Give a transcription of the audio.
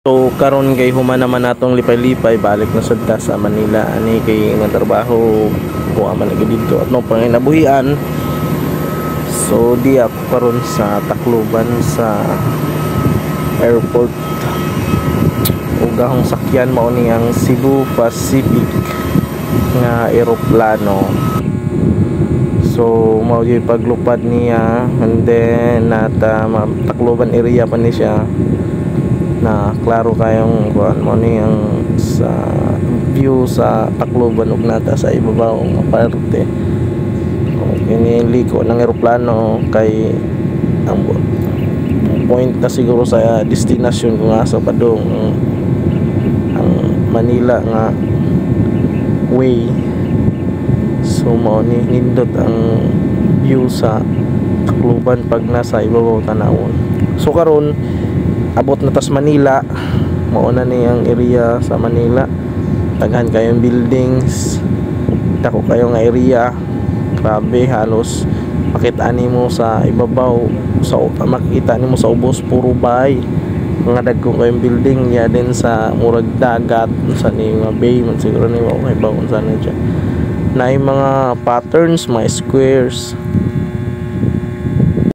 So karon kay human naman natong lipay-lipay balik na sad ta sa Manila ani kay nga trabaho ko man lagi dito at no panginabuhian. So di ako karon sa Tacloban sa airport. Ugahong sakyan mao ni ang Cebu Pacific nga eroplano. So mao gyud paglupad niya and then nata Tacloban area pa ni siya na klaro kayong kuan mo ni ang sa view sa Tacloban ug nata sa ibabaw nga parte. Kini liko ng eroplano kay ang point na siguro sa destination ko nga sa padong ang Manila nga way. So mao ni nindot ang view sa Tacloban pag nasa ibabaw tanawon. So karon abot na tas Manila, mao na ni ang area sa Manila. Daghan kayong buildings, dako kayo nga area. Grabe, halos makita nimo sa ibabaw, sa makita nimo sa ubos puro bahay. Mga dagko kayong building ya din sa murag dagat sa ni nga bay man siguro ni mao kay bawon sana siya. Na mga patterns, mga squares.